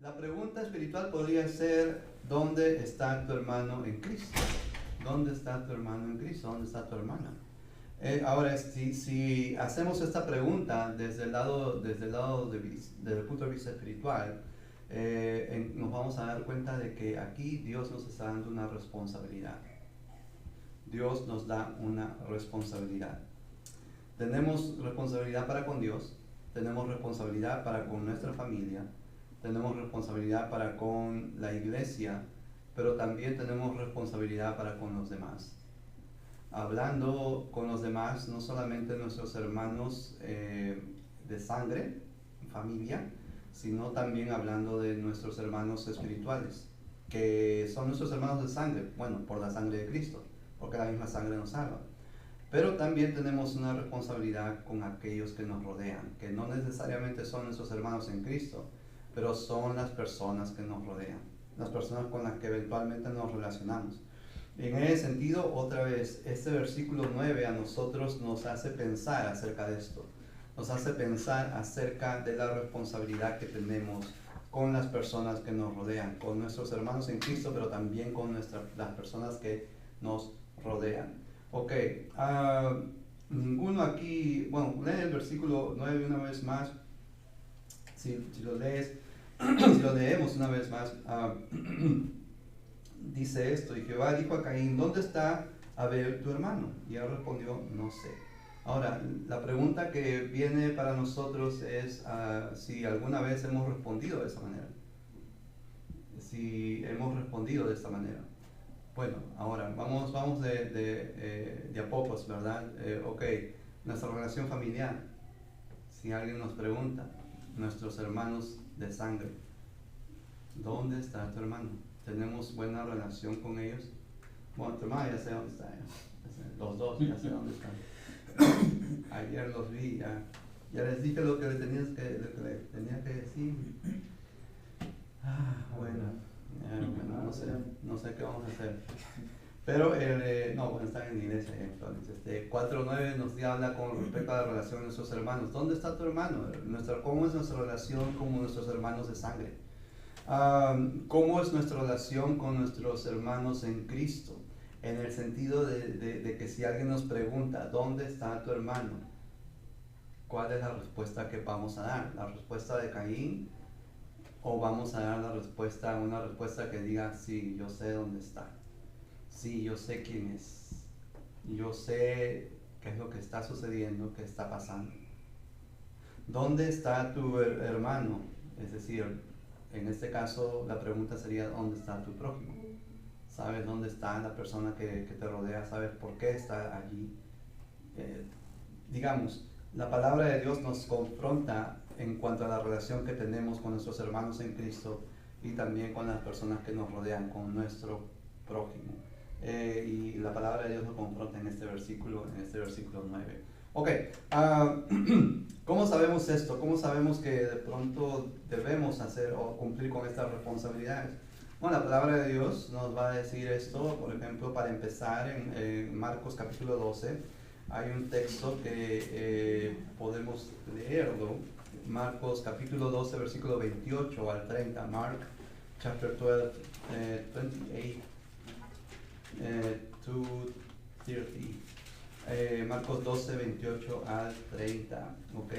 La pregunta espiritual podría ser, ¿dónde está tu hermano en Cristo? ¿Dónde está tu hermano en Cristo? ¿Dónde está tu hermana? Ahora, si hacemos esta pregunta desde el lado desde el punto de vista espiritual, nos vamos a dar cuenta de que aquí Dios nos está dando una responsabilidad. Dios nos da una responsabilidad. Tenemos responsabilidad para con Dios, tenemos responsabilidad para con nuestra familia, tenemos responsabilidad para con la iglesia, pero también tenemos responsabilidad para con los demás. Hablando con los demás, no solamente nuestros hermanos de sangre, familia, sino también hablando de nuestros hermanos espirituales, que son nuestros hermanos de sangre, bueno, por la sangre de Cristo, porque la misma sangre nos salva. Pero también tenemos una responsabilidad con aquellos que nos rodean, que no necesariamente son nuestros hermanos en Cristo, pero son las personas que nos rodean, las personas con las que eventualmente nos relacionamos. En ese sentido, otra vez, este versículo 9 a nosotros nos hace pensar acerca de esto, nos hace pensar acerca de la responsabilidad que tenemos con las personas que nos rodean, con nuestros hermanos en Cristo, pero también con las personas que nos rodean. Ok, ninguno aquí, bueno, lee el versículo 9 una vez más, si lo lees, si lo leemos una vez más, dice esto: y Jehová dijo a Caín, ¿dónde está Abel tu hermano? Y él respondió, no sé. Ahora, la pregunta que viene para nosotros es si alguna vez hemos respondido de esa manera. Si hemos respondido de esta manera. Bueno, ahora vamos de a pocos, ¿verdad? Ok, nuestra relación familiar. Si alguien nos pregunta, nuestros hermanos de sangre, ¿dónde está tu hermano? ¿Tenemos buena relación con ellos? Bueno, tu hermano ya sé dónde está, los dos ya sé dónde están. Ayer los vi, ya les dije lo que le tenía que decir. Bueno, no sé qué vamos a hacer. Pero, están en la iglesia entonces. 4.9 nos habla con respecto a la relación de nuestros hermanos. ¿Dónde está tu hermano? ¿Cómo es nuestra relación con nuestros hermanos de sangre? ¿Cómo es nuestra relación con nuestros hermanos en Cristo? En el sentido de que si alguien nos pregunta, ¿dónde está tu hermano? ¿Cuál es la respuesta que vamos a dar? ¿La respuesta de Caín? ¿O vamos a dar una respuesta que diga, sí, yo sé dónde está? Sí, yo sé quién es. Yo sé qué es lo que está sucediendo, qué está pasando. ¿Dónde está tu hermano? Es decir, en este caso la pregunta sería, ¿dónde está tu prójimo? ¿Sabes dónde está la persona que te rodea? ¿Sabes por qué está allí? Digamos, la palabra de Dios nos confronta en cuanto a la relación que tenemos con nuestros hermanos en Cristo y también con las personas que nos rodean, con nuestro prójimo. Y la palabra de Dios nos confronta en este versículo 9. Ok, ¿cómo sabemos esto? ¿Cómo sabemos que de pronto debemos hacer o cumplir con estas responsabilidades? Bueno, la palabra de Dios nos va a decir esto, por ejemplo, para empezar en Marcos capítulo 12, hay un texto que podemos leerlo, Marcos capítulo 12, versículo 28 al 30, Mark chapter 12, 28 to 30. Marcos 12, 28 al 30. Ok.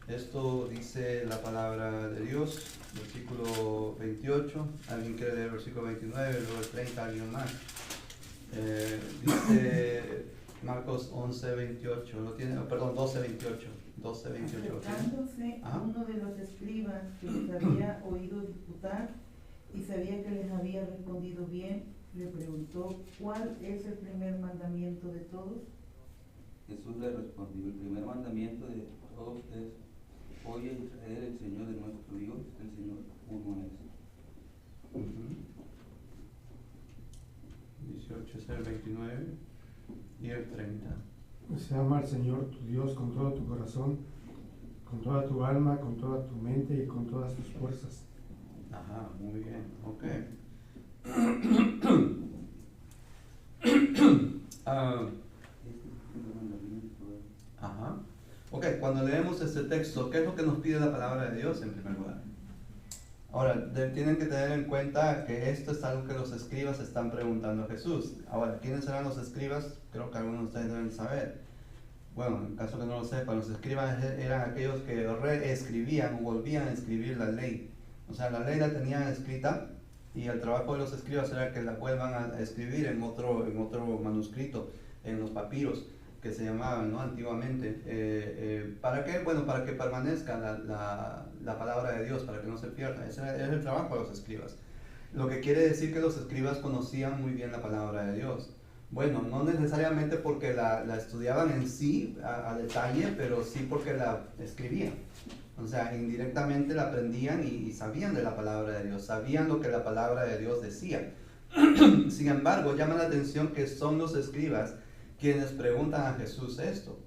Esto dice la palabra de Dios, versículo 28. ¿Alguien quiere leer el versículo 29? Luego el 30, alguien más. Dice Marcos 11, 28. ¿Lo tiene? Perdón, 12, 28. 12, 28. Acercándose uno de los escribas que los había oído disputar y sabía que les había respondido bien, le preguntó, ¿cuál es el primer mandamiento de todos? Jesús le respondió, el primer mandamiento de todos es, oye Israel, el Señor de nuestro Dios, el Señor uno es. 18 es el 29 y el 30. Se ama al Señor tu Dios con todo tu corazón, con toda tu alma, con toda tu mente y con todas tus fuerzas. Ajá, muy bien, ok. Ajá. Ok, cuando leemos este texto, ¿qué es lo que nos pide la palabra de Dios en primer lugar? Ahora, tienen que tener en cuenta que esto es algo que los escribas están preguntando a Jesús. Ahora, ¿quiénes eran los escribas? Creo que algunos de ustedes deben saber. Bueno, en caso que no lo sepan, los escribas eran aquellos que reescribían o volvían a escribir la ley. O sea, la ley la tenían escrita y el trabajo de los escribas era que la vuelvan a escribir en otro manuscrito, en los papiros que se llamaban, ¿no? Antiguamente. ¿Para qué? Bueno, para que permanezca la palabra de Dios, para que no se pierda. Ese era el trabajo de los escribas. Lo que quiere decir que los escribas conocían muy bien la palabra de Dios. Bueno, no necesariamente porque la estudiaban en sí a detalle, pero sí porque la escribían. O sea, indirectamente la aprendían y sabían de la palabra de Dios, sabían lo que la palabra de Dios decía. Sin embargo, llama la atención que son los escribas quienes preguntan a Jesús esto,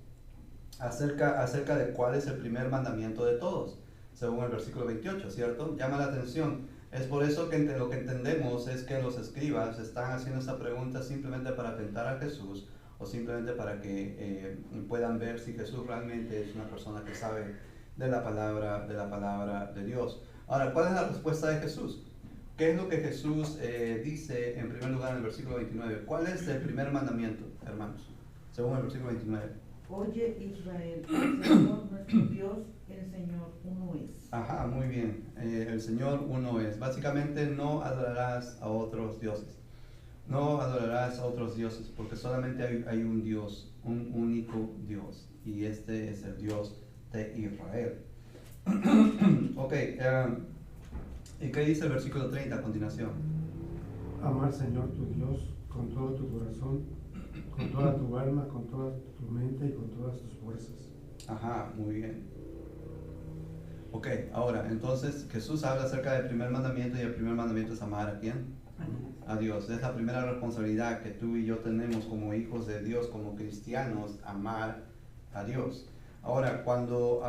acerca de cuál es el primer mandamiento de todos, según el versículo 28, ¿cierto? Llama la atención. Es por eso que lo que entendemos es que los escribas están haciendo esta pregunta simplemente para tentar a Jesús o simplemente para que puedan ver si Jesús realmente es una persona que sabe de la palabra de Dios. Ahora, ¿cuál es la respuesta de Jesús? ¿Qué es lo que Jesús dice en primer lugar en el versículo 29? ¿Cuál es el primer mandamiento, hermanos? Según el versículo 29. Oye Israel, el Señor nuestro Dios, el Señor uno es. Ajá, muy bien. El Señor uno es. Básicamente no adorarás a otros dioses. No adorarás a otros dioses porque solamente hay un Dios, un único Dios. Y este es el Dios de Israel. Ok, ¿y qué dice el versículo 30 a continuación? Amar, Señor, tu Dios, con todo tu corazón, con toda tu alma, con toda tu mente y con todas tus fuerzas. Ajá, muy bien. Ok, ahora, entonces Jesús habla acerca del primer mandamiento y el primer mandamiento es amar ¿a quién? A Dios. Es la primera responsabilidad que tú y yo tenemos como hijos de Dios, como cristianos, amar a Dios. Ahora, cuando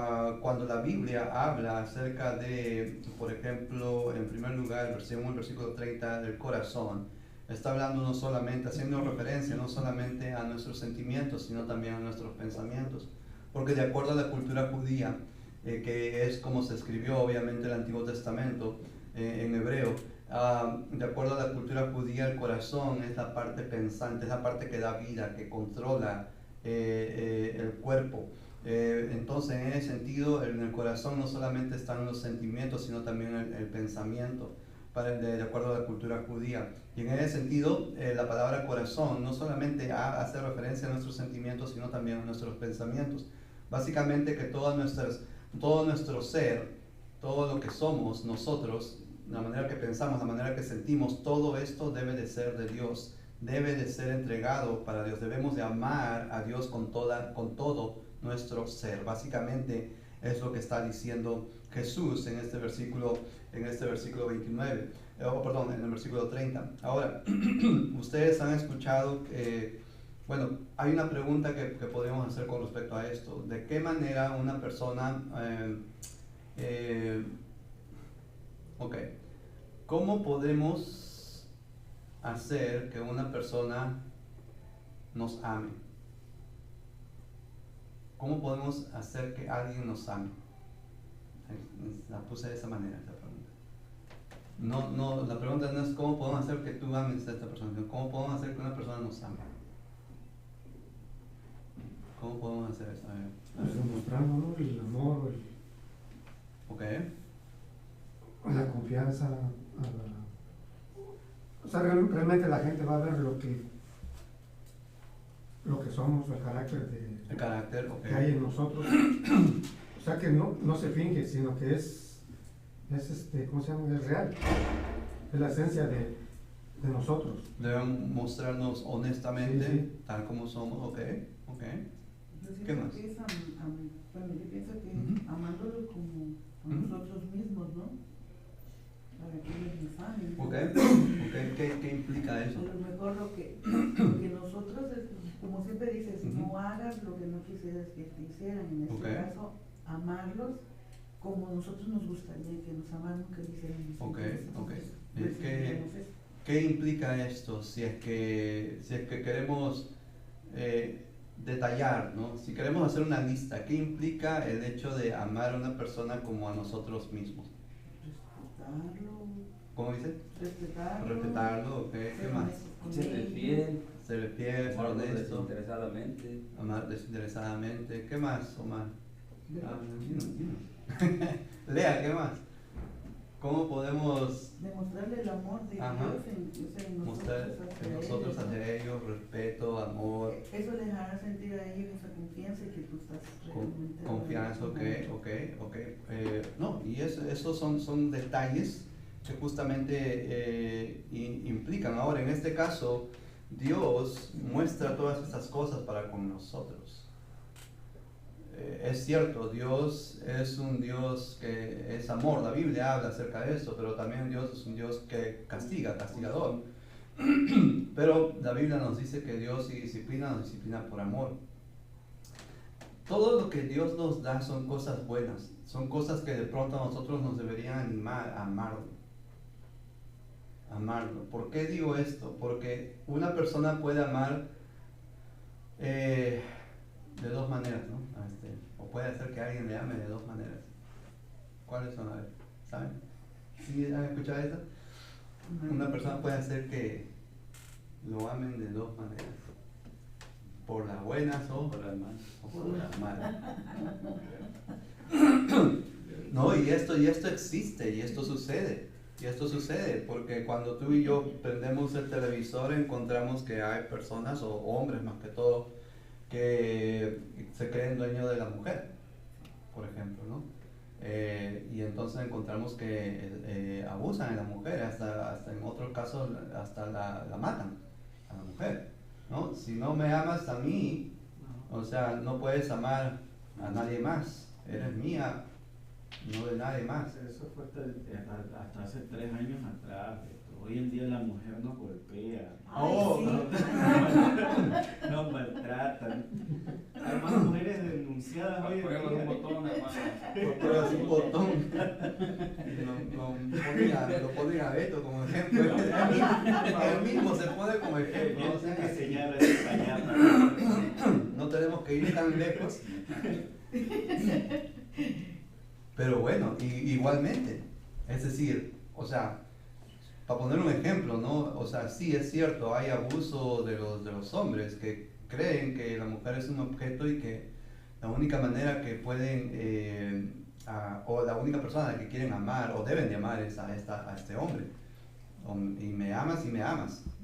la Biblia habla acerca de, por ejemplo, en primer lugar, según el versículo 30 del corazón, está hablando no solamente, haciendo referencia no solamente a nuestros sentimientos, sino también a nuestros pensamientos. Porque de acuerdo a la cultura judía, que es como se escribió obviamente el Antiguo Testamento en hebreo, de acuerdo a la cultura judía, el corazón es la parte pensante, es la parte que da vida, que controla el cuerpo. Entonces, en ese sentido, en el corazón no solamente están los sentimientos, sino también el pensamiento, de acuerdo a la cultura judía. Y en ese sentido, la palabra corazón no solamente hace referencia a nuestros sentimientos, sino también a nuestros pensamientos. Básicamente que todo nuestro ser, todo lo que somos nosotros, la manera que pensamos, la manera que sentimos, todo esto debe de ser de Dios, debe de ser entregado para Dios. Debemos de amar a Dios con todo nuestro ser. Básicamente es lo que está diciendo Jesús en este versículo 29, en el versículo 30. Ahora, ustedes han escuchado, bueno, hay una pregunta que podemos hacer con respecto a esto. ¿De qué manera una persona, cómo podemos hacer que una persona nos ame? ¿Cómo podemos hacer que alguien nos ame? La puse de esa manera, esta pregunta. No, la pregunta no es cómo podemos hacer que tú ames a esta persona, sino cómo podemos hacer que una persona nos ame. ¿Cómo podemos hacer eso? Pues demostrando, ¿no?, el amor, la confianza. O sea, realmente la gente va a ver lo que somos, el carácter que hay en nosotros. O sea, que no se finge, sino que es ¿cómo se llama? Es real. Es la esencia de nosotros. Debemos mostrarnos honestamente, sí. Tal como somos. Ok. ¿Qué más? Bueno, yo pienso que amándolo como a nosotros mismos, ¿no? Para que ellos nos amen. ¿Qué implica eso? A lo mejor lo que nosotros, como siempre dices, no hagas lo que no quisieras que te hicieran. En este caso, amarlos como nosotros nos gustaría que nos amaran, que hicieran. ¿Qué implica esto? Si es que queremos detallar, ¿no? Si queremos hacer una lista, ¿qué implica el hecho de amar a una persona como a nosotros mismos? Respetarlo. ¿Cómo dice? Respetarlo. Respetarlo, ok. ¿Qué más? Serle fiel. Serle fiel, ser Amarlo honesto. desinteresadamente. Amar desinteresadamente. ¿Qué más, Omar? De- Lea, ¿qué más? ¿Cómo podemos Demostrarle el amor de Ajá. Dios en mostrar en nosotros ¿no? hacia ellos respeto, amor, Eso les hará sentir a ellos esa confianza y que tú estás realmente confianza, ok. No, y esos son detalles que justamente implican. Ahora, en este caso, Dios muestra todas estas cosas para con nosotros. Es cierto, Dios es un Dios que es amor, la Biblia habla acerca de esto, pero también Dios es un Dios que castigador. Pero la Biblia nos dice que Dios si disciplina, nos disciplina por amor. Todo lo que Dios nos da son cosas buenas, son cosas que de pronto a nosotros nos deberían animar a amarlo. ¿Por qué digo esto? Porque una persona puede amar de dos maneras, ¿no? O puede hacer que alguien le ame de dos maneras. ¿Cuáles son? A ver, ¿saben? ¿Sí han escuchado esto? Una persona puede hacer que lo amen de dos maneras. Por las buenas o por las malas. No, y esto existe, y esto sucede. Y esto sucede porque cuando tú y yo prendemos el televisor encontramos que hay personas, o hombres más que todo, que se creen dueños de la mujer, por ejemplo, ¿no? Y entonces encontramos que abusan de la mujer, hasta en otros casos hasta la matan a la mujer, ¿no? Si no me amas a mí, o sea, no puedes amar a nadie más, eres mía, no de nadie más. Eso fue hasta hace 3 años atrás. Hoy en día la mujer nos golpea, Ay, nos maltratan. Hay más mujeres denunciadas hoy en día. Ponemos un botón, hermano. Pruebas un botón. Lo ponen a Beto como ejemplo. Él mismo se pone como ejemplo. Yo O sea, que señala ese pañata. no tenemos que ir tan lejos. Pero bueno, igualmente. Es decir, o sea, para poner un ejemplo, ¿no? O sea, sí es cierto, hay abuso de los hombres que creen que la mujer es un objeto y que la única manera que pueden, o la única persona que quieren amar o deben de amar es a este hombre. Y me amas,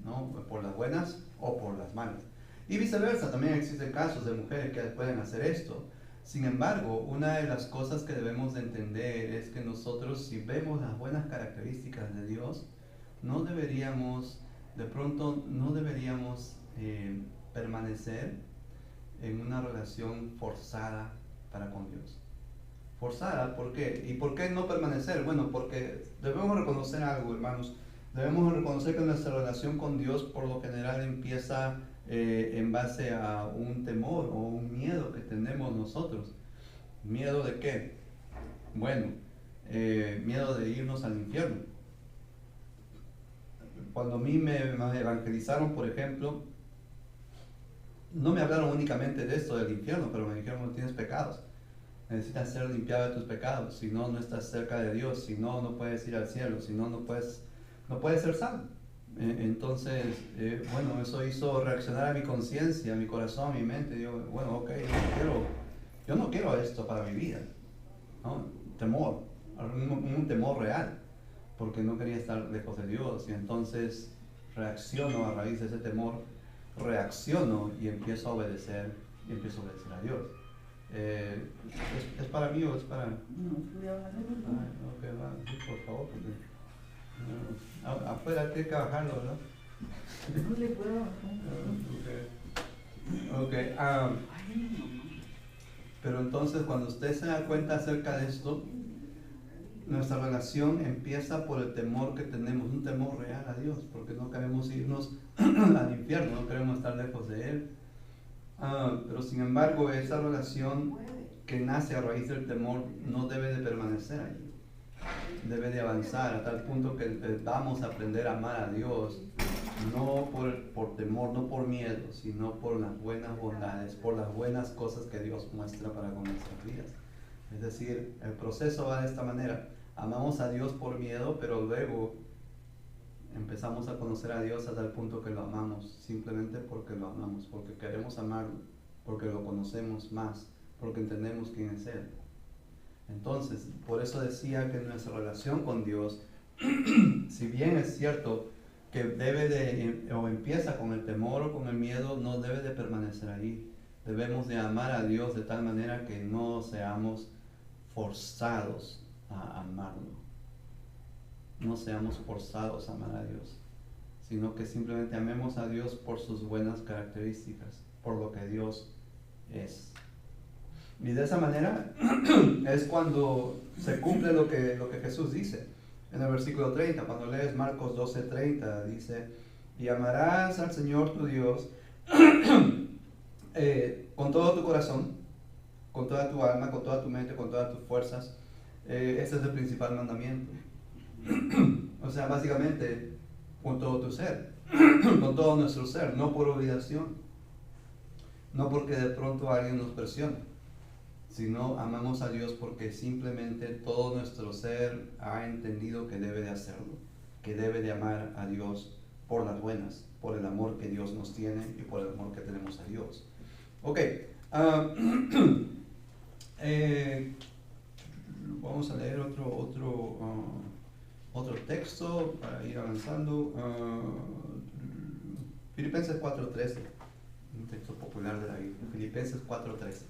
¿no? Por las buenas o por las malas. Y viceversa, también existen casos de mujeres que pueden hacer esto. Sin embargo, una de las cosas que debemos de entender es que nosotros, si vemos las buenas características de Dios, no deberíamos permanecer en una relación forzada para con Dios. Forzada, ¿por qué? ¿Y por qué no permanecer? Bueno, porque debemos reconocer algo, hermanos. Debemos reconocer que nuestra relación con Dios por lo general empieza en base a un temor o un miedo que tenemos nosotros. ¿Miedo de qué? Bueno, miedo de irnos al infierno. Cuando a mí me evangelizaron, por ejemplo, no me hablaron únicamente de esto del infierno, pero me dijeron: no tienes pecados, necesitas ser limpiado de tus pecados, si no, no estás cerca de Dios, si no, no puedes ir al cielo, si no, no puedes ser salvo. Entonces, bueno, eso hizo reaccionar a mi conciencia, a mi corazón, a mi mente. Digo, bueno, ok, yo no quiero esto para mi vida, ¿no? Temor, un temor real, porque no quería estar lejos de Dios. Y entonces reacciono a raíz de ese temor, y empiezo a obedecer a Dios. ¿Es para mí o es para...? No, cuidado, Ok, va, sí, por favor, porque... afuera hay que bajarlo, ¿verdad? no le puedo. Pero entonces, cuando usted se da cuenta acerca de esto, nuestra relación empieza por el temor que tenemos, un temor real a Dios, porque no queremos irnos al infierno, no queremos estar lejos de Él. Pero sin embargo, esa relación que nace a raíz del temor no debe de permanecer allí. debe de avanzar a tal punto que vamos a aprender a amar a Dios, no por temor, no por miedo, sino por las buenas bondades, por las buenas cosas que Dios muestra para con nuestras vidas. Es decir, el proceso va de esta manera: amamos a Dios por miedo, pero luego empezamos a conocer a Dios a tal punto que lo amamos, simplemente porque lo amamos, porque queremos amarlo, porque lo conocemos más, porque entendemos quién es Él. Entonces, por eso decía que nuestra relación con Dios, si bien es cierto que debe de, o empieza con el temor o con el miedo, no debe de permanecer ahí. Debemos de amar a Dios de tal manera que no seamos forzados a amarlo. No seamos forzados a amar a Dios, sino que simplemente amemos a Dios por sus buenas características, por lo que Dios es. Y de esa manera es cuando se cumple lo que Jesús dice en el versículo 30. Cuando lees Marcos 12:30, dice: y amarás al Señor tu Dios con todo tu corazón, con toda tu alma, con toda tu mente, con todas tus fuerzas. Ese es el principal mandamiento. O sea, básicamente con todo tu ser, con todo nuestro ser, no por obligación, no porque de pronto alguien nos presiona, sino amamos a Dios porque simplemente todo nuestro ser ha entendido que debe de hacerlo, que debe de amar a Dios por las buenas, por el amor que Dios nos tiene y por el amor que tenemos a Dios. Ok, vamos a leer otro texto para ir avanzando. Filipenses 4:13, un texto popular de la Biblia. Filipenses 4:13.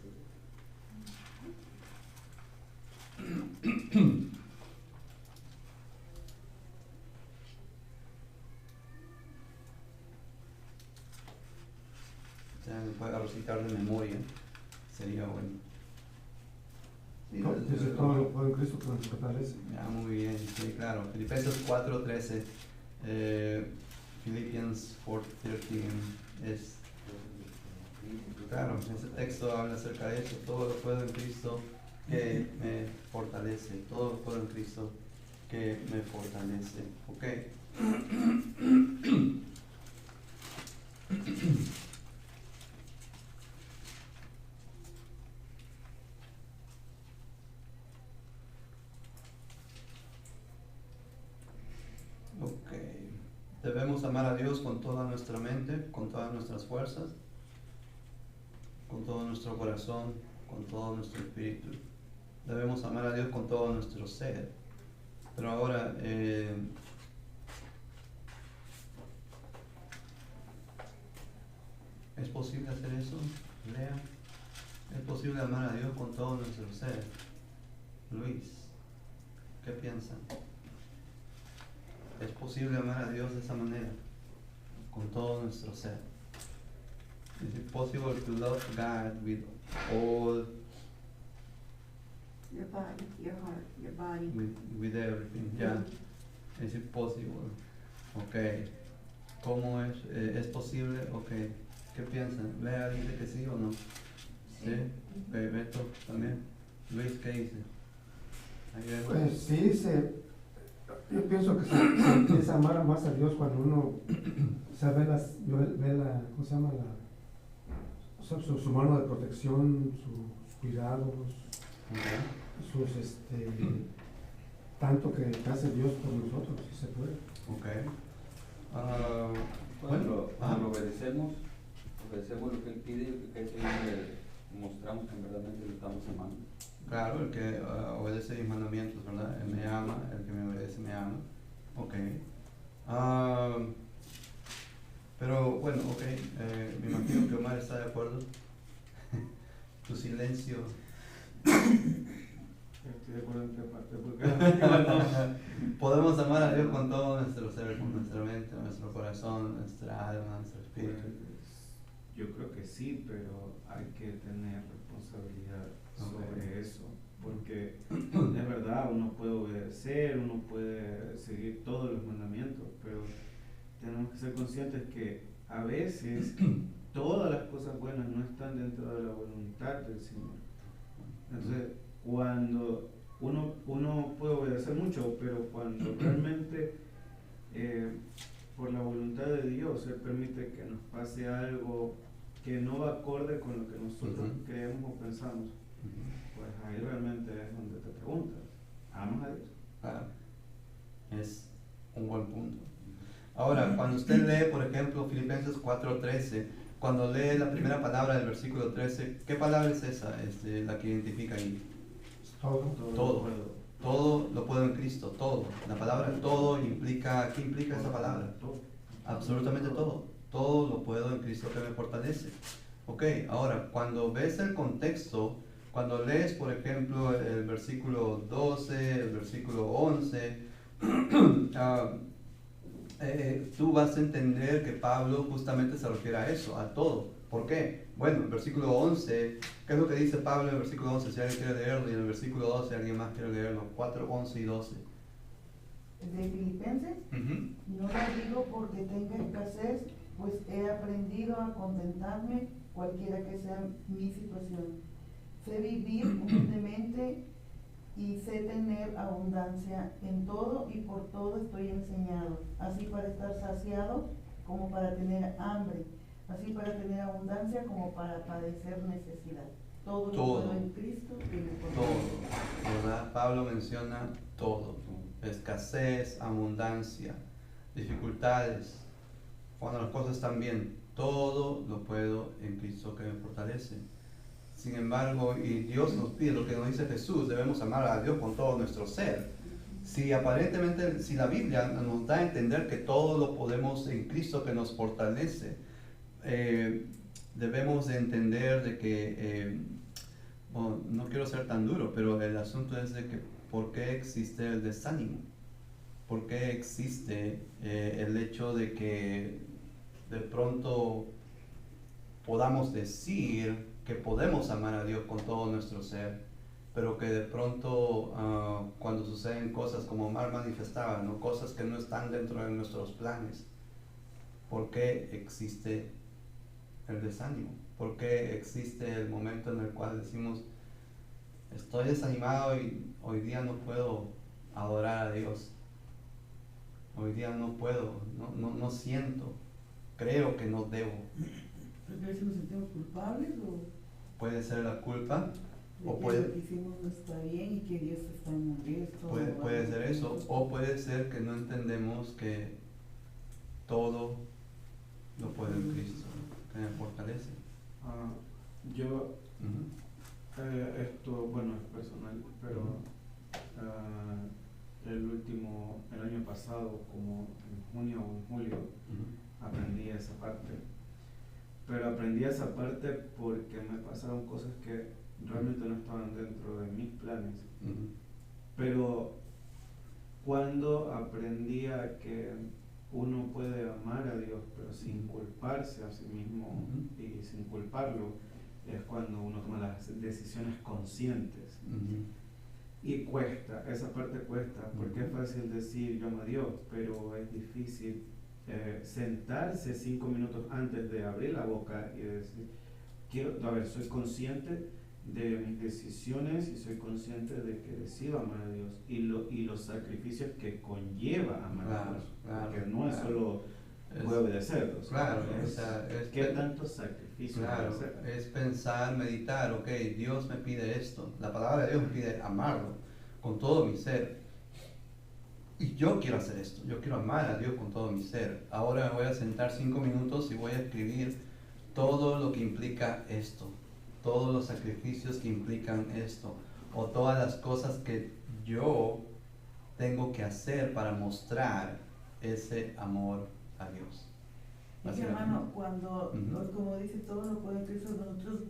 O sea, me puede recitar de memoria, sería bueno. Sí, no, dice todo lo puedo en Cristo que nos fortalece. Ya, muy bien, sí, claro. Filipenses 4:13, Philippians 4:13 es, claro, ese texto habla acerca de eso. Todo lo puedo en Cristo que me fortalece. Todo lo puedo en Cristo que me fortalece. Ok. Ok. Debemos amar a Dios con toda nuestra mente, con todas nuestras fuerzas, con todo nuestro corazón, con todo nuestro espíritu. Debemos amar a Dios con todo nuestro ser. Pero ahora, ¿es posible hacer eso? Lea. ¿Es posible amar a Dios con todo nuestro ser? Luis, ¿qué piensan? ¿Es posible amar a Dios de esa manera? Con todo nuestro ser. Is it possible to love God with all, Your body, your heart, your body. with everything? Yeah. Is it possible? Okay. ¿Cómo es? ¿Es posible? Okay. ¿Qué piensan? Lea dice que sí o no. ¿Sí? Okay, Beto también. Luis, ¿qué dice? Ahí vemos. Pues sí, yo pienso que se empieza a amar más a Dios cuando uno ve la, ¿cómo se llama? Su mano de protección, sus cuidados, sus tanto que hace Dios por nosotros, si se puede. Okay. Cuando obedecemos lo que Él pide y lo que Él pide, mostramos que en verdad lo estamos amando. Claro, el que obedece mis mandamientos, ¿verdad? Él me ama, el que me obedece me ama. Ok. Pero bueno, ok. Me imagino que Omar está de acuerdo. Tu silencio. Estoy de acuerdo en qué parte, porque Podemos amar a Dios con todo nuestro ser, con nuestra mente, nuestro corazón, nuestra alma, nuestro espíritu. yo creo que sí, pero hay que tener responsabilidad sobre eso, porque es verdad, uno puede obedecer, uno puede seguir todos los mandamientos, pero tenemos que ser conscientes que a veces todas las cosas buenas no están dentro de la voluntad del Señor. Entonces, cuando uno puede obedecer mucho, pero cuando realmente por la voluntad de Dios Él permite que nos pase algo que no va acorde con lo que nosotros creemos o pensamos, pues ahí realmente es donde te preguntas, ¿amas a Dios? Claro, es un buen punto. Ahora, cuando usted lee, por ejemplo, Filipenses 4:13, cuando lee la primera palabra del versículo 13, ¿qué palabra es esa? La que identifica ahí. Todo. Todo lo puedo en Cristo, todo. La palabra todo implica, ¿qué implica esa palabra? Todo. Absolutamente todo. Todo lo puedo en Cristo que me fortalece. Ok, ahora, cuando ves el contexto, cuando lees, por ejemplo, el versículo 12, el versículo 11, tú vas a entender que Pablo justamente se refiere a eso, a todo. ¿Por qué? Bueno, el versículo 11, ¿qué es lo que dice Pablo en el versículo 11? Si alguien quiere leerlo, y en el versículo 12, alguien más quiere leerlo. 4, 11 y 12. De Filipenses, no lo digo porque tenga escasez, pues he aprendido a contentarme cualquiera que sea mi situación. Sé vivir humildemente y sé tener abundancia en todo y por todo estoy enseñado, así para estar saciado como para tener hambre, así para tener abundancia como para padecer necesidad. Todo lo puedo en Cristo que me fortalece. Todo, ¿verdad? Pablo menciona todo, escasez, abundancia, dificultades, cuando las cosas están bien, todo lo puedo en Cristo que me fortalece. Sin embargo, y Dios nos pide lo que nos dice Jesús, debemos amar a Dios con todo nuestro ser. Si aparentemente, si la Biblia nos da a entender que todo lo podemos en Cristo que nos fortalece, debemos de entender de que, bueno, no quiero ser tan duro, pero el asunto es de que ¿por qué existe el desánimo? ¿Por qué existe el hecho de que de pronto podamos decir que podemos amar a Dios con todo nuestro ser, pero que de pronto cuando suceden cosas como Omar manifestaba, ¿no? Cosas que no están dentro de nuestros planes, ¿por qué existe el desánimo? ¿Por qué existe el momento en el cual decimos, estoy desanimado y hoy día no puedo adorar a Dios? Hoy día no puedo, no siento, creo que no debo. ¿Porque a veces nos sentimos culpables o...? Puede ser la culpa, o puede, lo que hicimos no está bien y que Dios está molesto. Puede ser eso, o puede ser que no entendemos que todo lo puede en Cristo, que me fortalece. Esto, bueno, es personal, pero el año pasado, como en junio o en julio, aprendí esa parte. Pero aprendí esa parte porque me pasaron cosas que realmente no estaban dentro de mis planes. Pero cuando aprendí a que uno puede amar a Dios, pero sin culparse a sí mismo y sin culparlo, es cuando uno toma las decisiones conscientes. Y cuesta, esa parte cuesta, porque es fácil decir yo amo a Dios, pero es difícil sentarse 5 minutos antes de abrir la boca y decir, soy consciente de mis decisiones y soy consciente de que decido amar a Dios y los sacrificios que conlleva amar a Dios, porque no es solo voy a obedecerlos, ¿qué tantos sacrificios hacer? Es pensar, meditar, ok, Dios me pide esto, la palabra de Dios me pide amarlo con todo mi ser. Y yo quiero hacer esto, yo quiero amar a Dios con todo mi ser. Ahora me voy a sentar 5 minutos y voy a escribir todo lo que implica esto, todos los sacrificios que implican esto, o todas las cosas que yo tengo que hacer para mostrar ese amor a Dios. Y hermano, cuando, como dice, todo lo puede en Cristo, nosotros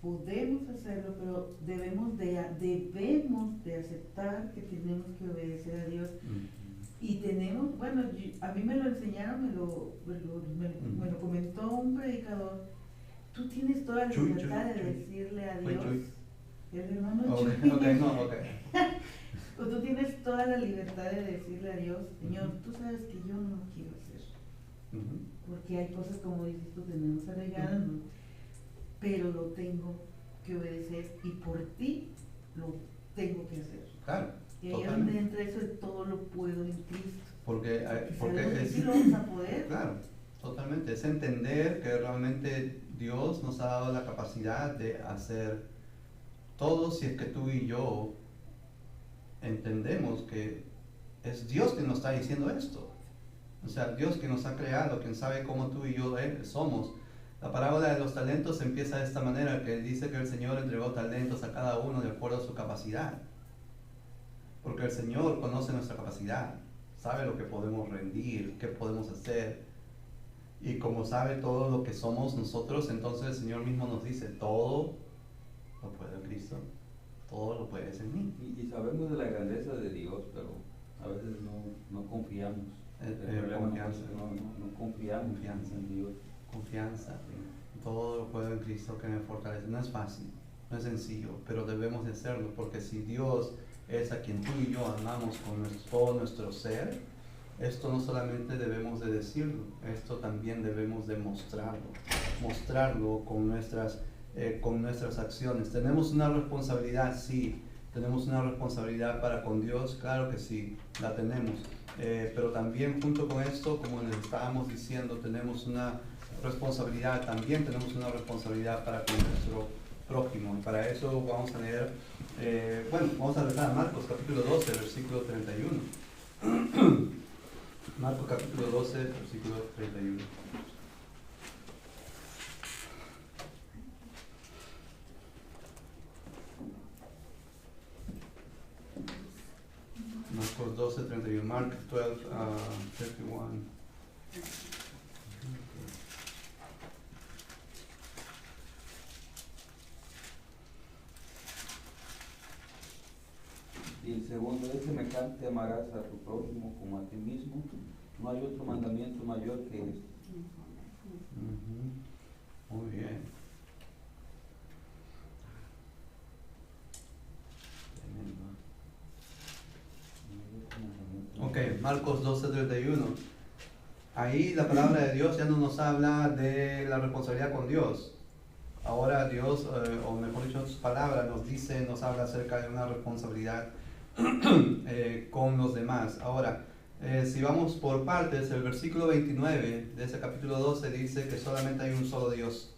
podemos hacerlo, pero debemos de aceptar que tenemos que obedecer a Dios. Y tenemos, bueno, a mí me lo enseñaron, me lo comentó un predicador. Tú tienes toda la libertad de decirle a Dios, el hermano tú tienes toda la libertad de decirle a Dios, Señor, tú sabes que yo no lo quiero hacer. Porque hay cosas, como dices tú, tenemos arraigadas, pero lo tengo que obedecer y por ti tengo que hacer. Claro, Y ahí es donde entra eso de todo lo puedo en Cristo. porque es, sí lo vamos a poder. Claro, totalmente. Es entender que realmente Dios nos ha dado la capacidad de hacer todo si es que tú y yo entendemos que es Dios que nos está diciendo esto. O sea, Dios que nos ha creado, quien sabe cómo tú y yo somos. La parábola de los talentos empieza de esta manera, que dice que el Señor entregó talentos a cada uno de acuerdo a su capacidad. Porque el Señor conoce nuestra capacidad, sabe lo que podemos rendir, qué podemos hacer. Y como sabe todo lo que somos nosotros, entonces el Señor mismo nos dice, todo lo puedo en Cristo, todo lo puedes en mí. Y sabemos de la grandeza de Dios, pero a veces no confiamos. Confianza. No confiamos en Dios. Confianza, todo lo puedo en Cristo que me fortalece. No es fácil, no es sencillo, pero debemos de hacerlo, porque si Dios es a quien tú y yo amamos con todo nuestro ser, esto no solamente debemos de decirlo, esto también debemos de mostrarlo con nuestras acciones. Tenemos una responsabilidad, sí, tenemos una responsabilidad para con Dios, claro que sí, la tenemos, pero también junto con esto, como les estábamos diciendo, tenemos una responsabilidad, también tenemos una responsabilidad para con nuestro prójimo. Y para eso vamos a leer, vamos a leer a Marcos capítulo 12, versículo 31. Marcos capítulo 12, versículo 31. Marcos 12, 31. Mark 12, 51. Y el segundo es semejante: amarás a tu prójimo como a ti mismo. No hay otro mandamiento mayor que este. Muy bien. Ok, Marcos 12:31. Ahí la palabra de Dios ya no nos habla de la responsabilidad con Dios. Ahora Dios, o mejor dicho, sus palabras nos habla acerca de una responsabilidad con los demás. Ahora, si vamos por partes, el versículo 29 de ese capítulo 12 dice que solamente hay un solo Dios.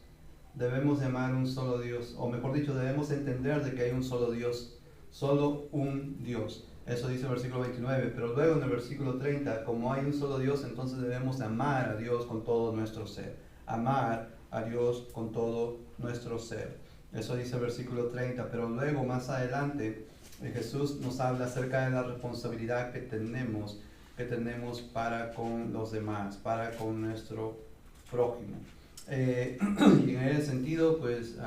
Debemos llamar un solo Dios, o mejor dicho, debemos entender de que hay un solo Dios, solo un Dios. Eso dice el versículo 29, pero luego en el versículo 30, como hay un solo Dios, entonces debemos amar a Dios con todo nuestro ser. Amar a Dios con todo nuestro ser. Eso dice el versículo 30, pero luego más adelante Jesús nos habla acerca de la responsabilidad que tenemos para con los demás, para con nuestro prójimo. Y en ese sentido, pues,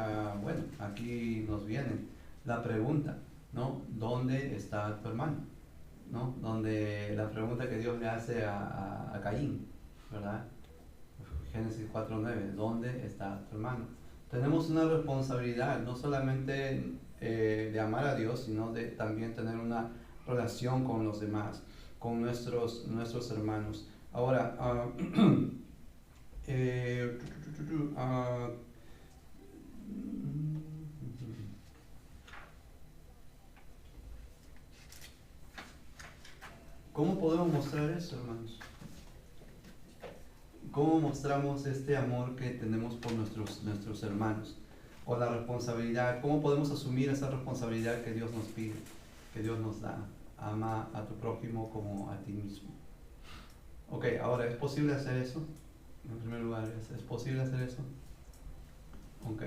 aquí nos viene la pregunta, ¿no? ¿Dónde está tu hermano? ¿No? Donde la pregunta que Dios le hace a Caín, ¿verdad? Génesis 4:9, ¿dónde está tu hermano? Tenemos una responsabilidad, no solamente de amar a Dios, sino de también tener una relación con los demás, con nuestros hermanos. Ahora, ¿cómo podemos mostrar eso, hermanos? ¿Cómo mostramos este amor que tenemos por nuestros hermanos? O la responsabilidad, ¿cómo podemos asumir esa responsabilidad que Dios nos pide, que Dios nos da? Ama a tu prójimo como a ti mismo. Ok, ahora, ¿es posible hacer eso? En primer lugar, ¿es posible hacer eso? Ok,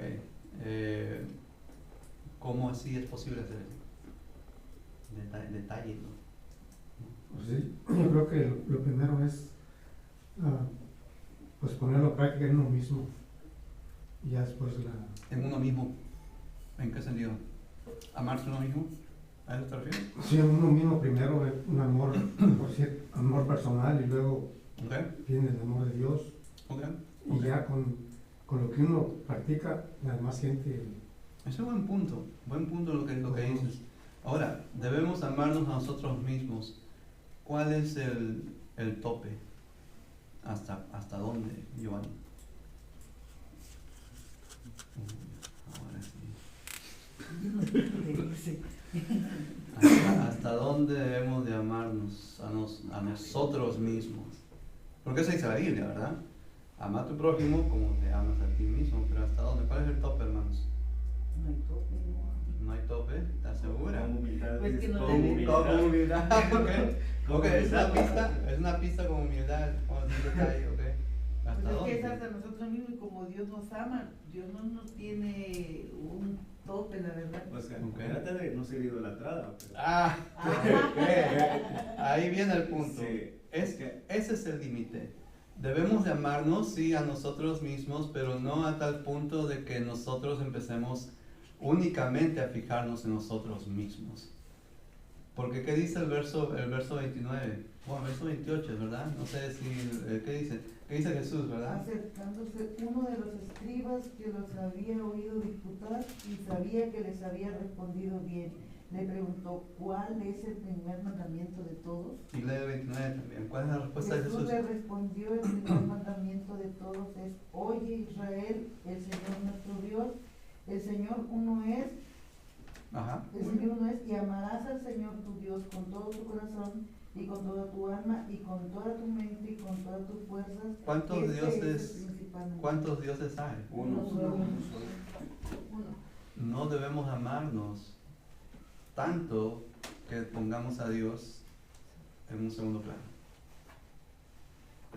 ¿cómo así es posible hacer eso? Detalle, ¿no? Pues sí, yo creo que lo primero es pues ponerlo a práctica en uno mismo y ya después ¿En uno mismo? ¿En qué sentido? ¿Amarse uno mismo? ¿A eso te refieres? Sí, en uno mismo primero, un amor, por decir, amor personal, y luego viene el amor de Dios. Y ya con lo que uno practica, la demás gente. Es un buen punto lo que dices. Ahora, debemos amarnos a nosotros mismos. ¿Cuál es el tope? ¿Hasta dónde, Giovanni? Ahora sí. ¿Hasta dónde debemos de amarnos a nosotros mismos? Porque eso dice la Biblia, ¿verdad? Ama a tu prójimo como te amas a ti mismo, pero ¿hasta dónde? ¿Cuál es el tope, hermanos? No hay tope, no. ¿No hay tope? ¿Estás segura? Con humildad. Pues que no con debe- Con humildad, ok. Ok, es una humildad. pista, con humildad, con un detalle, ok. ¿Hasta Pues es que dónde? es hasta nosotros mismos y como Dios nos ama, Dios no nos tiene un tope, la verdad. O sea, Ok. trata de no ser idolatrada. Pero... Ah, ok. Ahí viene el punto. Sí. Ese es el límite. Debemos de amarnos, sí, a nosotros mismos, pero no a tal punto de que nosotros empecemos únicamente a fijarnos en nosotros mismos. Porque ¿qué dice el verso 29? Bueno, verso 28, ¿verdad? No sé si, ¿qué dice? ¿Qué dice Jesús, verdad? Acercándose uno de los escribas que los había oído disputar y sabía que les había respondido bien, le preguntó, ¿cuál es el primer mandamiento de todos? Y lee 29 también. ¿Cuál es la respuesta de Jesús Jesús? le respondió, el primer mandamiento de todos es, oye Israel, el Señor nuestro Dios, el Señor uno es, Ajá. el Señor uno es, y amarás al Señor tu Dios con todo tu corazón y con toda tu alma y con toda tu mente y con todas tus fuerzas. ¿Cuántos Este es el dioses, principal mandamiento. cuántos dioses hay? Uno solo. Uno. No debemos amarnos tanto que pongamos a Dios en un segundo plano.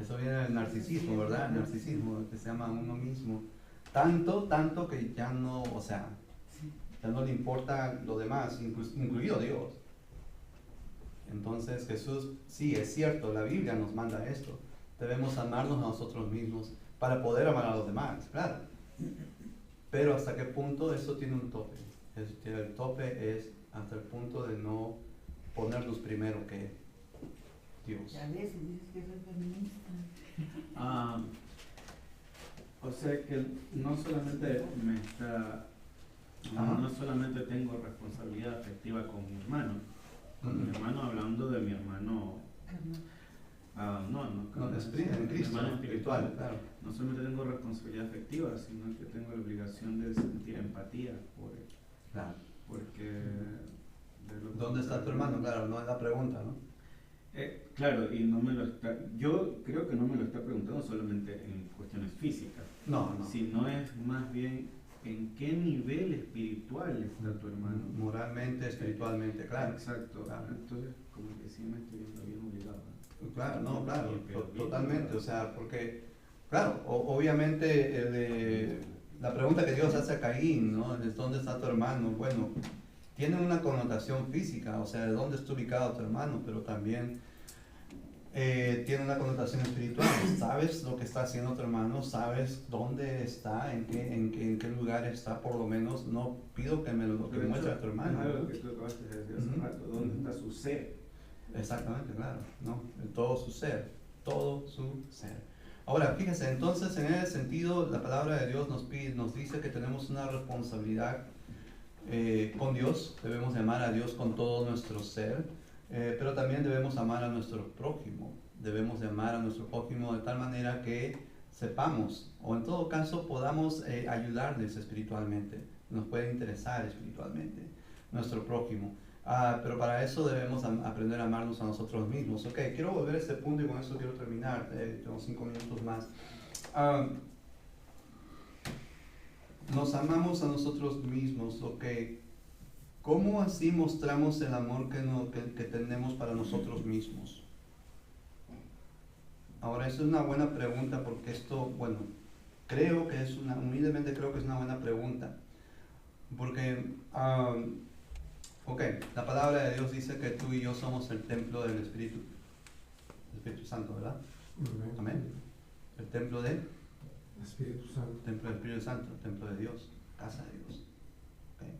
Eso viene del narcisismo, ¿verdad? El narcisismo, que se ama a uno mismo. Tanto que ya no, o sea, ya no le importa lo demás, incluido Dios. Entonces Jesús, sí, es cierto, la Biblia nos manda esto. Debemos amarnos a nosotros mismos para poder amar a los demás, claro. Pero hasta qué punto eso tiene un tope. El tope es hasta el punto de no ponernos primero que Dios. Ya ves, y dices que eres feminista. O sea que no solamente Ajá. no solamente tengo responsabilidad afectiva con mi hermano, Ujú. hablando de mi hermano, No, mi en Cristo, hermano espiritual. claro. No solamente tengo responsabilidad afectiva, sino que tengo la obligación de sentir empatía por él, Claro. porque de lo ¿Dónde está tu hermano? Claro, no es la pregunta, ¿no? Claro, y no me lo está, yo creo que no me lo está preguntando solamente en cuestiones físicas, No. sino es más bien en qué nivel espiritual está tu hermano. Moralmente, espiritualmente, claro. Exacto. Claro. Entonces, como que sí me estoy viendo bien obligado. Claro, no, claro, Pero bien totalmente, obligado. o sea, porque, claro, obviamente la pregunta que Dios hace a Caín, ¿no? Es ¿dónde está tu hermano? Bueno, tiene una connotación física, o sea, de dónde está ubicado tu hermano, pero también tiene una connotación espiritual. Sabes lo que está haciendo tu hermano, sabes dónde está, en qué lugar está, por lo menos. No pido que me lo que Pero muestre eso a tu hermano, es algo ¿no? que tú acabaste de decir hace Ujú. rato. ¿Dónde está su ser? Exactamente, claro, ¿no? En todo su ser, todo su ser. Ahora, fíjese, entonces en ese sentido la palabra de Dios nos dice que tenemos una responsabilidad con Dios, debemos de amar a Dios con todo nuestro ser, pero también debemos amar a nuestro prójimo, debemos de amar a nuestro prójimo de tal manera que sepamos, o en todo caso podamos ayudarles espiritualmente, nos puede interesar espiritualmente nuestro prójimo. Pero para eso debemos aprender a amarnos a nosotros mismos. Ok, quiero volver a este punto y con eso quiero terminar. Tengo 5 minutos más. Nos amamos a nosotros mismos, ok. ¿Cómo así mostramos el amor que tenemos para nosotros mismos? Ahora, eso es una buena pregunta porque esto, bueno, humildemente creo que es una buena pregunta. Porque... ok, la palabra de Dios dice que tú y yo somos el templo del Espíritu Santo, ¿verdad? Amén. El templo del Espíritu Santo. templo del Espíritu Santo, el templo de Dios, casa de Dios. Okay.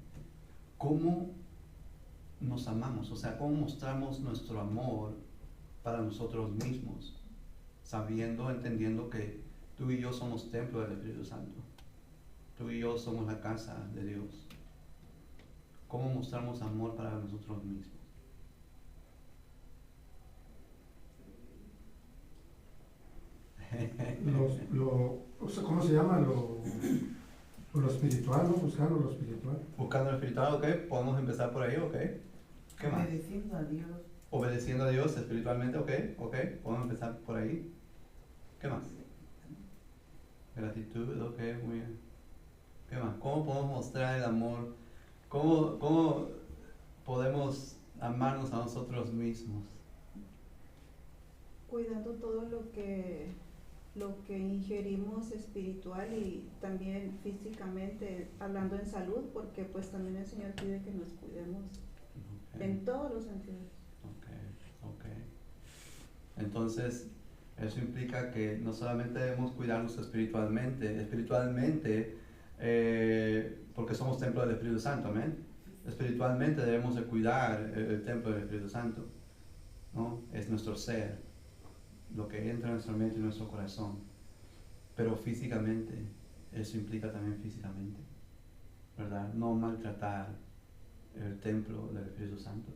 ¿Cómo nos amamos? O sea, ¿cómo mostramos nuestro amor para nosotros mismos? Sabiendo, entendiendo que tú y yo somos templo del Espíritu Santo. Tú y yo somos la casa de Dios. ¿Cómo mostramos amor para nosotros mismos? O sea, ¿cómo se llama? Lo espiritual, ¿no? Buscando lo espiritual. Buscando lo espiritual, ok. Podemos empezar por ahí, ok. ¿Qué más? Obedeciendo a Dios. Obedeciendo a Dios espiritualmente, ok, ok. Podemos empezar por ahí. ¿Qué más? Gratitud, ok, muy bien. ¿Qué más? ¿Cómo podemos mostrar el amor? ¿Cómo podemos amarnos a nosotros mismos? Cuidando todo lo que ingerimos espiritual y también físicamente, hablando en salud, porque pues también el Señor pide que nos cuidemos en todos los sentidos. Ok. Entonces, eso implica que no solamente debemos cuidarnos espiritualmente, porque somos templo del Espíritu Santo, amén. Espiritualmente debemos de cuidar el templo del Espíritu Santo, ¿no? Es nuestro ser, lo que entra en nuestra mente y nuestro corazón. Pero físicamente, eso implica también físicamente, ¿verdad? No maltratar el templo del Espíritu Santo.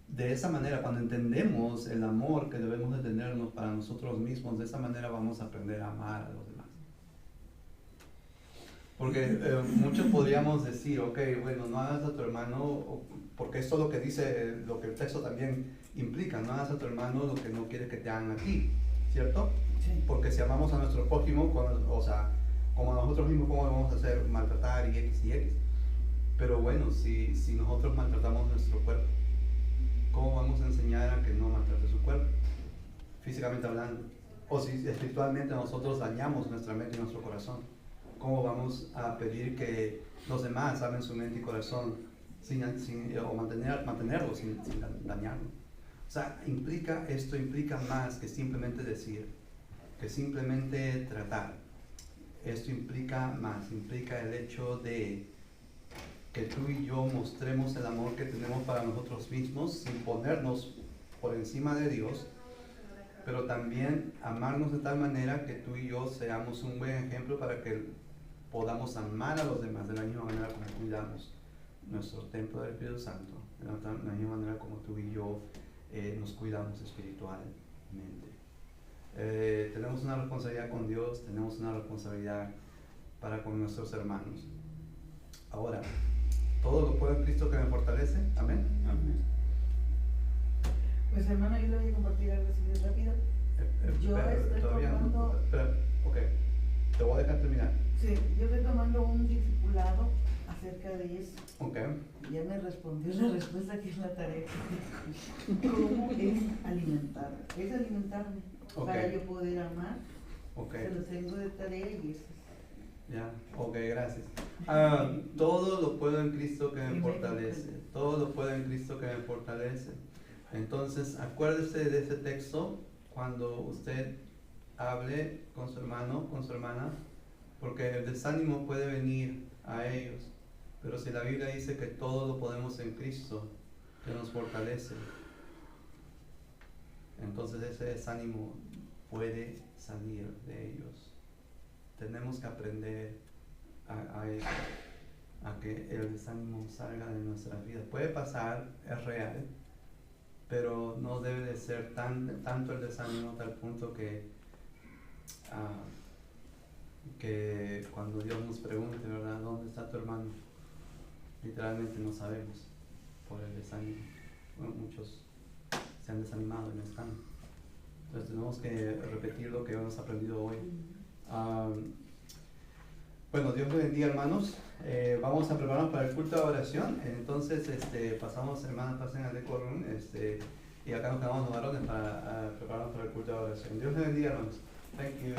De esa manera, cuando entendemos el amor que debemos de tenernos para nosotros mismos, de esa manera vamos a aprender a amar a los demás. Porque muchos podríamos decir, ok, bueno, no hagas a tu hermano, porque esto es lo que dice, lo que el texto también implica, no hagas a tu hermano lo que no quiere que te hagan a ti, ¿cierto? Sí. Porque si amamos a nuestro prójimo, o sea, como a nosotros mismos, ¿cómo vamos a hacer? Maltratar y X. Pero bueno, si nosotros maltratamos nuestro cuerpo, ¿cómo vamos a enseñar a que no maltrate su cuerpo? Físicamente hablando. O si espiritualmente nosotros dañamos nuestra mente y nuestro corazón, ¿cómo vamos a pedir que los demás amen su mente y corazón o mantenerlo sin dañarlo? O sea, esto implica más que simplemente decir, que simplemente tratar. Esto implica más, implica el hecho de que tú y yo mostremos el amor que tenemos para nosotros mismos sin ponernos por encima de Dios, pero también amarnos de tal manera que tú y yo seamos un buen ejemplo para que podamos amar a los demás de la misma manera como cuidamos nuestro templo del Espíritu Santo, de la misma manera como tú y yo nos cuidamos espiritualmente. Tenemos una responsabilidad con Dios, tenemos una responsabilidad para con nuestros hermanos. Ahora, todo lo puedo en Cristo que me fortalece, amén. Amén. Pues hermano, yo le voy a compartir algo así de rápido. Yo estoy tomando... Ok, te voy a dejar terminar. Sí, yo estoy tomando un discipulado acerca de eso. Ok. Ya me respondió la respuesta que es la tarea. ¿Cómo es alimentarme? Es alimentarme para yo poder amar. Ok. Se lo tengo de tarea y eso. Ya, ok, gracias. Todo lo puedo en Cristo que me fortalece. Todo lo puedo en Cristo que me fortalece. Entonces, acuérdese de ese texto cuando usted hable con su hermano, con su hermana, porque el desánimo puede venir a ellos. Pero si la Biblia dice que todo lo podemos en Cristo, que nos fortalece, entonces ese desánimo puede salir de ellos. Tenemos que aprender a eso, a que el desánimo salga de nuestras vidas. Puede pasar, es real, pero no debe de ser tanto el desánimo a tal punto que cuando Dios nos pregunte, ¿verdad? ¿Dónde está tu hermano? Literalmente no sabemos por el desánimo. Bueno, muchos se han desanimado y no están. Entonces tenemos que repetir lo que hemos aprendido hoy. Bueno, Dios les bendiga, hermanos. Vamos a prepararnos para el culto de oración. Entonces, pasamos, hermanas, pasen al decorum, y acá nos quedamos los varones para prepararnos para el culto de oración. Dios les bendiga, hermanos. Thank you.